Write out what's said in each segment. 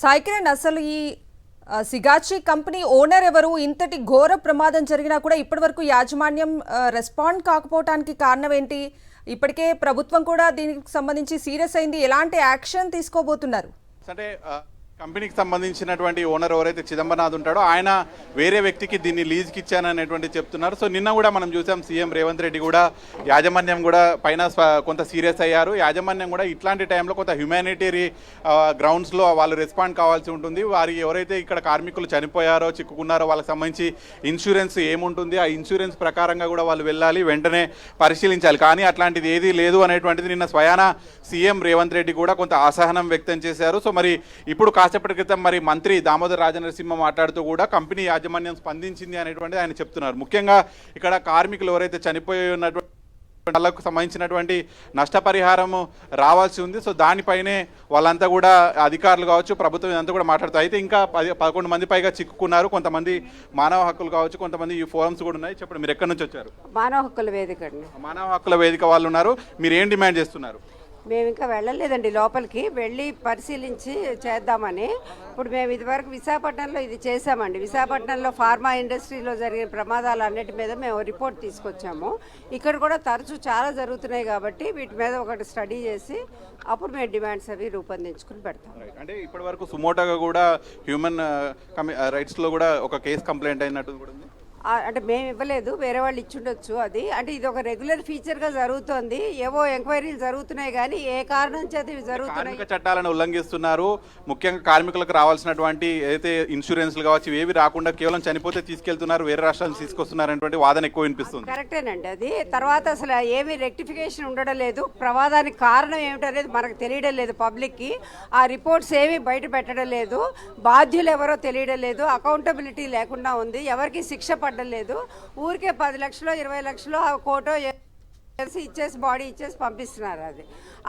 సాయికిరణ్, అసలు ఈ Sigachi company owner ఎవరు? ఇంతటి ఘోర ప్రమాదం జరిగినా కూడా ఇప్పటివరకు యాజమాన్యం రెస్పాండ్ కాకపోవటానికి కారణం ఏంటి? ఇప్పటికే ప్రభుత్వం కూడా దీనికి సంబంధించి సీరియస్ అయింది. ఎలాంటి యాక్షన్ తీసుకోబోతున్నారు? అంటే కంపెనీకి సంబంధించినటువంటి ఓనర్ ఎవరైతే చిదంబరనాథ్ ఉంటాడో ఆయన వేరే వ్యక్తికి దీన్ని లీజ్కి ఇచ్చాననేటువంటి చెప్తున్నారు. సో నిన్న కూడా మనం చూసాం, సీఎం రేవంత్ రెడ్డి కూడా యాజమాన్యం కూడా పైన కొంత సీరియస్ అయ్యారు. యాజమాన్యం కూడా ఇట్లాంటి టైంలో కొంత హ్యుమానిటరీ గ్రౌండ్స్లో వాళ్ళు రెస్పాండ్ కావాల్సి ఉంటుంది. వారి ఎవరైతే ఇక్కడ కార్మికులు చనిపోయారో చిక్కుకున్నారో వాళ్ళకి సంబంధించి ఇన్సూరెన్స్ ఏముంటుంది, ఆ ఇన్సూరెన్స్ ప్రకారంగా కూడా వాళ్ళు వెళ్ళాలి, వెంటనే పరిశీలించాలి. కానీ అట్లాంటిది ఏదీ లేదు అనేటువంటిది నిన్న స్వయాన సీఎం రేవంత్ రెడ్డి కూడా కొంత అసహనం వ్యక్తం చేశారు. సో మరి ఇప్పుడు కాసేపటి క్రితం మరి మంత్రి దామోదర్ రాజనరసింహ మాట్లాడుతూ కూడా కంపెనీ యాజమాన్యం స్పందించింది అనేటువంటిది ఆయన చెప్తున్నారు. ముఖ్యంగా ఇక్కడ కార్మికులు ఎవరైతే చనిపోయి ఉన్నటువంటి వాళ్ళకు సంబంధించినటువంటి నష్టపరిహారం రావాల్సి ఉంది. సో దానిపైనే వాళ్ళంతా కూడా అధికారులు కావచ్చు, ప్రభుత్వం ఇదంతా కూడా మాట్లాడుతారు. అయితే ఇంకా 11 మంది పైగా చిక్కుకున్నారు. కొంతమంది మానవ హక్కులు కావచ్చు, కొంతమంది ఈ ఫోరమ్స్ కూడా ఉన్నాయి. చెప్పండి, మీరు ఎక్కడి నుంచి వచ్చారు? మానవ హక్కుల వేదిక. మానవ హక్కుల వేదిక వాళ్ళు ఉన్నారు. మీరు ఏం డిమాండ్ చేస్తున్నారు? మేము ఇంకా వెళ్ళలేదండి, లోపలికి వెళ్ళి పరిశీలించి చేద్దామని. ఇప్పుడు మేము ఇదివరకు విశాఖపట్నంలో ఇది చేసామండి. విశాఖపట్నంలో ఫార్మా ఇండస్ట్రీలో జరిగిన ప్రమాదాలు అన్నిటి మీద మేము రిపోర్ట్ తీసుకొచ్చాము. ఇక్కడ కూడా తరచూ చాలా జరుగుతున్నాయి కాబట్టి వీటి మీద ఒకటి స్టడీ చేసి అప్పుడు మేము డిమాండ్స్ అవి రూపొందించుకుని పెడతాం. అంటే ఇప్పటి వరకు సుమోటోగా కూడా హ్యూమన్ రైట్స్లో కూడా ఒక కేసు కంప్లైంట్ అయినట్టు కూడా ఉంది. అంటే మేము ఇవ్వలేదు, వేరే వాళ్ళు ఇచ్చుండొచ్చు. అది అంటే ఇది ఒక రెగ్యులర్ ఫీచర్గా జరుగుతోంది. ఏవో ఎంక్వైరీలు జరుగుతున్నాయి కానీ ఏ కారణం చేత ఇవి జరుగుతున్నాయి? కార్మిక చట్టాలను ఉల్లంఘిస్తున్నారు. ముఖ్యంగా కార్మికులకు రావాల్సినటువంటి ఏదైతే ఇన్సూరెన్స్లు కావచ్చు ఏవి రాకుండా కేవలం చనిపోతే తీసుకెళ్తున్నారు, వేరే రాష్ట్రాలు తీసుకొస్తున్నారు అనేటువంటి వాదన ఎక్కువ వినిపిస్తుంది. కరెక్టేనండి అది. తర్వాత అసలు ఏమీ రెక్టిఫికేషన్ ఉండడం లేదు. ప్రమాదానికి కారణం ఏమిటనేది మనకు తెలియడం లేదు. పబ్లిక్కి ఆ రిపోర్ట్స్ ఏమీ బయట పెట్టడం లేదు. బాధ్యులు ఎవరో తెలియడం లేదు. అకౌంటబిలిటీ లేకుండా ఉంది. ఎవరికి శిక్ష లేదు. ఊరికే 10 లక్షలు 20 లక్షలు ఆ కోటో ఇచ్చేసి బాడీ ఇచ్చేసి పంపిస్తున్నారు.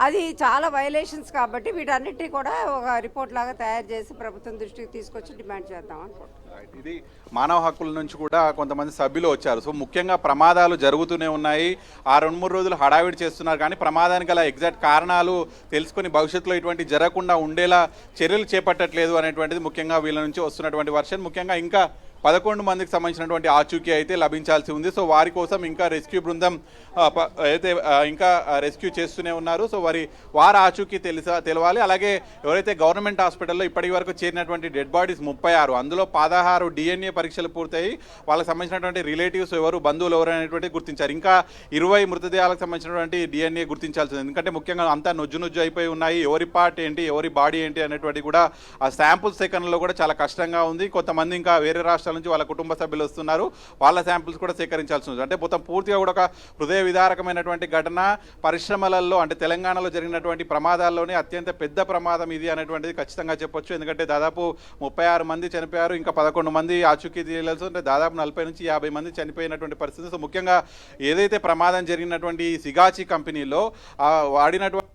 అది చాలా వైలేషన్స్. కాబట్టి వీటన్నిటి కూడా ఒక రిపోర్ట్ లాగా తయారు చేసి ప్రభుత్వం దృష్టికి తీసుకొచ్చి డిమాండ్ చేద్దాం అనుకుంటున్నాం. ఇది మానవ హక్కుల నుంచి కూడా కొంతమంది సభ్యులు వచ్చారు. సో ముఖ్యంగా ప్రమాదాలు జరుగుతూనే ఉన్నాయి. ఆ 2-3 రోజులు హడావిడి చేస్తున్నారు. కానీ ప్రమాదానికి గల ఎగ్జాక్ట్ కారణాలు తెలుసుకొని భవిష్యత్తులో ఇటువంటి జరగకుండా ఉండేలా చర్యలు చేపట్టట్లేదు అనేటువంటిది ముఖ్యంగా వీళ్ళ నుంచి వస్తున్నటువంటి వర్షన్. ముఖ్యంగా ఇంకా 11 మందికి సంబంధించినటువంటి ఆచూకీ అయితే లభించాల్సి ఉంది. సో వారి కోసం ఇంకా రెస్క్యూ బృందం అయితే ఇంకా రెస్క్యూ చేస్తూనే ఉన్నారు. సో వారి ఆచూకీ తెలవాలి. అలాగే ఎవరైతే గవర్నమెంట్ హాస్పిటల్లో ఇప్పటి వరకు చేరినటువంటి డెడ్ బాడీస్ 36, అందులో 16 DNA పరీక్షలు పూర్తయి వాళ్ళకి సంబంధించినటువంటి రిలేటివ్స్ ఎవరు, బంధువులు ఎవరు అనేటువంటి గుర్తించారు. ఇంకా 20 మృతదేహాలకు సంబంధించినటువంటి DNA గుర్తించాల్సి ఉంది. ఎందుకంటే ముఖ్యంగా అంతా నొజ్జు అయిపోయి ఉన్నాయి. ఎవరి పార్ట్ ఏంటి, ఎవరి బాడీ ఏంటి అనేటువంటి కూడా ఆ శాంపుల్స్ సేకరణలో కూడా చాలా కష్టంగా ఉంది. కొంతమంది ఇంకా వేరే రాష్ట్రాల నుంచి వాళ్ళ కుటుంబ సభ్యులు వస్తున్నారు. వాళ్ళ శాంపుల్స్ కూడా సేకరించాల్సి ఉంది. అంటే మొత్తం పూర్తిగా కూడా ఒక హృదయ విదారకమైనటువంటి ఘటన. పరిశ్రమలలో అంటే తెలంగాణలో జరిగినటువంటి ప్రమాదాల్లోనే అత్యంత పెద్ద ప్రమాదం ఇది అనేటువంటిది ఖచ్చితంగా చెప్పొచ్చు. ఎందుకంటే దాదాపు 36 మంది చనిపోయారు. ఇంకా 11 మంది ఆచూకీ తీయాల్సి అంటే దాదాపు 40 నుంచి 50 మంది చనిపోయినటువంటి పరిస్థితి. సో ముఖ్యంగా ఏదైతే ప్రమాదం జరిగినటువంటి సిగాచి కంపెనీలో వాడినటువంటి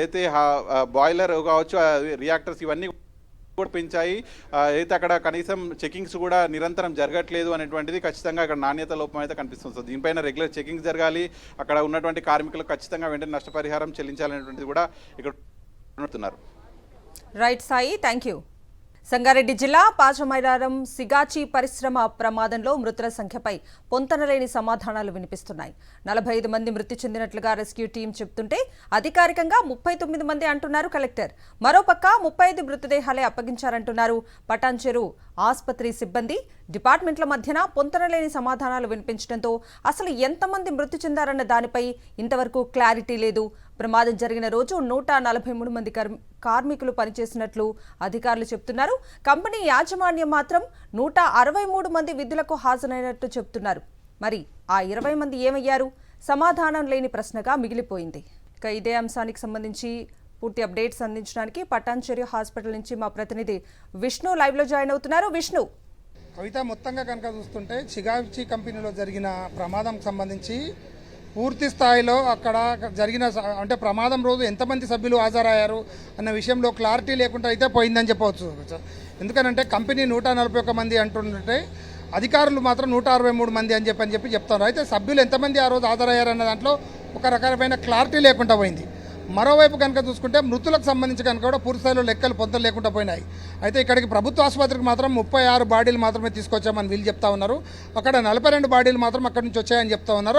అయితే బాయిలర్ కావచ్చు, రియాక్టర్స్ ఇవన్నీ కూడా పెంచాయి. అయితే అక్కడ కనీసం చెకింగ్స్ కూడా నిరంతరం జరగట్లేదు అనేటువంటిది ఖచ్చితంగా అక్కడ నాణ్యత లోపం అయితే కనిపిస్తుంది. సో దీనిపైన రెగ్యులర్ చెకింగ్స్ జరగాలి. అక్కడ ఉన్నటువంటి కార్మికులకు ఖచ్చితంగా వెంటనే నష్టపరిహారం చెల్లించాలనేటువంటిది కూడా ఇక్కడ ఉంటున్నారు. Right Sai, thank you. Sangareddy జిల్లా పాచమైలారం సిగాచి పరిశ్రమ ప్రమాదంలో మృతుల సంఖ్యపై పొంతనలేని సమాధానాలు వినిపిస్తున్నాయి. 45 మంది మృతి చెందినట్లుగా రెస్క్యూ టీం చెబుతుంటే అధికారికంగా 39 మంది అంటున్నారు కలెక్టర్. మరోపక్క 35 మృతదేహాలే అప్పగించారంటున్నారు పటాన్చెరు ఆసుపత్రి సిబ్బంది. డిపార్ట్మెంట్ల మధ్యన పొంతనలేని సమాధానాలు వినిపించడంతో అసలు ఎంతమంది మృతి చెందారన్న దానిపై ఇంతవరకు క్లారిటీ లేదు. ప్రమాదం జరిగిన రోజు 143 మంది కార్మికులు పనిచేసినట్లు అధికారులు చెబుతున్నారు. కంపెనీ యాజమాన్యం మాత్రం 163 మంది విధులకు హాజరైనట్టు చెబుతున్నారు. మరి ఆ 20 మంది ఏమయ్యారు? సమాధానం లేని ప్రశ్నగా మిగిలిపోయింది. ఇక ఇదే అంశానికి సంబంధించి పూర్తి అప్డేట్స్ అందించడానికి పటాన్చెరు హాస్పిటల్ నుంచి మా ప్రతినిధి విష్ణు లైవ్లో జాయిన్ అవుతున్నారు. విష్ణు, కవిత, మొత్తంగా కనుక చూస్తుంటే సిగాచి కంపెనీలో జరిగిన ప్రమాదం సంబంధించి పూర్తి స్థాయిలో అక్కడ జరిగిన అంటే ప్రమాదం రోజు ఎంతమంది సభ్యులు హాజరయ్యారు అన్న విషయంలో క్లారిటీ లేకుండా అయితే పోయిందని చెప్పవచ్చు. ఎందుకనంటే కంపెనీ 141 మంది అంటుంటే అధికారులు మాత్రం 163 మంది అని చెప్తున్నారు. అయితే సభ్యులు ఎంతమంది ఆ రోజు హాజరయ్యారన్న దాంట్లో ఒక రకమైన క్లారిటీ లేకుండా పోయింది. మరోవైపు కనుక చూసుకుంటే మృతులకు సంబంధించి కనుక కూడా పూర్తి స్థాయిలో లెక్కలు పొంతలు లేకుండా పోయినాయి. అయితే ఇక్కడికి ప్రభుత్వ ఆసుపత్రికి మాత్రం 36 బాడీలు మాత్రమే తీసుకొచ్చామని వీళ్ళు చెప్తా ఉన్నారు. అక్కడ 42 బాడీలు మాత్రం అక్కడి నుంచి వచ్చాయని చెప్తా ఉన్నారు.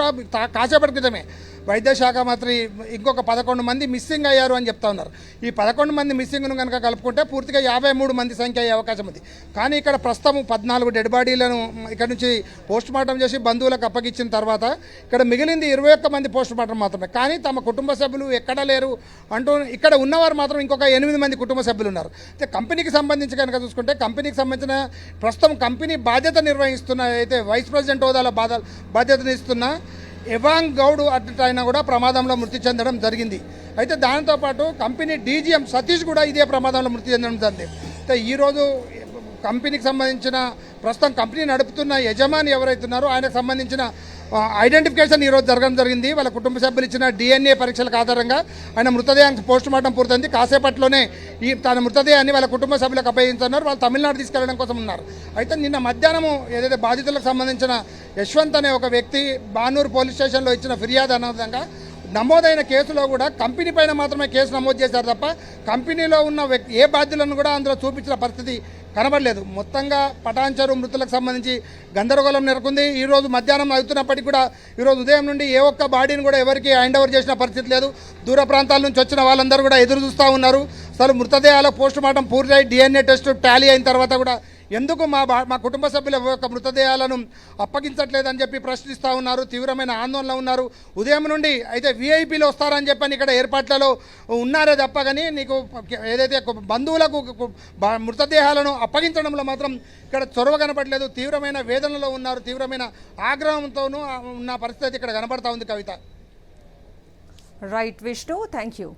కాసేపటి క్రితమే వైద్య శాఖ మంత్రి ఇంకొక 11 మంది మిస్సింగ్ అయ్యారు అని చెప్తా ఉన్నారు. ఈ 11 మంది మిస్సింగ్ను కనుక కలుపుకుంటే పూర్తిగా 53 మంది సంఖ్య అయ్యే అవకాశం ఉంది. కానీ ఇక్కడ ప్రస్తుతం 14 డెడ్ బాడీలను ఇక్కడ నుంచి పోస్ట్ మార్టం చేసి బంధువులకు అప్పగించిన తర్వాత ఇక్కడ మిగిలింది 21 మంది పోస్ట్ మార్టం మాత్రమే. కానీ తమ కుటుంబ సభ్యులు ఎక్కడా లేరు అంటూ ఇక్కడ ఉన్నవారు మాత్రం ఇంకొక 8 మంది కుటుంబ సభ్యులు ఉన్నారు. అయితే కంపెనీకి సంబంధించి కనుక చూసుకుంటే కంపెనీకి సంబంధించిన ప్రస్తుతం కంపెనీ బాధ్యత నిర్వహిస్తున్న అయితే వైస్ ప్రెసిడెంట్ హోదాలో బాధ్యతను ఇస్తున్న ఎవాంగ్ గౌడ్ ఆయన కూడా ప్రమాదంలో మృతి చెందడం జరిగింది. అయితే దాంతోపాటు కంపెనీ డీజీఎం సతీష్ కూడా ఇదే ప్రమాదంలో మృతి చెందడం జరిగింది. అయితే ఈరోజు కంపెనీకి సంబంధించిన ప్రస్తుతం కంపెనీ నడుపుతున్న యజమాని ఎవరైతున్నారో ఆయనకు సంబంధించిన ఐడెంటిఫికేషన్ ఈరోజు జరగడం జరిగింది. వాళ్ళ కుటుంబ సభ్యులు ఇచ్చిన DNA పరీక్షలకు ఆధారంగా ఆయన మృతదేహానికి పోస్ట్ మార్టం పూర్తయింది. కాసేపట్లోనే తన మృతదేహాన్ని వాళ్ళ కుటుంబ సభ్యులకు అప్పగిస్తున్నారు. వాళ్ళు తమిళనాడు తీసుకెళ్లడం కోసం ఉన్నారు. అయితే నిన్న మధ్యాహ్నము ఏదైతే బాధితులకు సంబంధించిన యశ్వంత్ అనే ఒక వ్యక్తి బానూరు పోలీస్ స్టేషన్లో ఇచ్చిన ఫిర్యాదు అన్నదంగా నమోదైన కేసులో కూడా కంపెనీ పైన మాత్రమే కేసు నమోదు చేశారు తప్ప కంపెనీలో ఉన్న వ్యక్తి ఏ బాధ్యులను కూడా అందులో చూపించిన పరిస్థితి కనబడలేదు. మొత్తంగా పటాన్చెరు మృతులకు సంబంధించి గందరగోళం నెలకొంది. ఈరోజు మధ్యాహ్నం అవుతున్నప్పటికీ కూడా ఈరోజు ఉదయం నుండి ఏ ఒక్క బాడీని కూడా ఎవరికి హ్యాండ్ ఓవర్ చేసిన పరిస్థితి లేదు. దూర ప్రాంతాల నుంచి వచ్చిన వాళ్ళందరూ కూడా ఎదురు చూస్తూ ఉన్నారు. అసలు మృతదేహాల పోస్ట్ మార్టం పూర్తయి DNA టెస్ట్ టాలీ అయిన తర్వాత కూడా ఎందుకు మా కుటుంబ సభ్యుల యొక్క మృతదేహాలను అప్పగించట్లేదని చెప్పి ప్రశ్నిస్తూ ఉన్నారు. తీవ్రమైన ఆందోళన ఉన్నారు ఉదయం నుండి. అయితే VIPలు వస్తారని చెప్పని ఇక్కడ ఏర్పాట్లలో ఉన్నారే తప్ప కానీ నీకు ఏదైతే బంధువులకు మృతదేహాలను అప్పగించడంలో మాత్రం ఇక్కడ చొరవ కనపడలేదు. తీవ్రమైన వేదనలో ఉన్నారు. తీవ్రమైన ఆగ్రహంతోనూ ఉన్న పరిస్థితి ఇక్కడ కనబడతా ఉంది. Kavitha. Right Vishnu, thank you.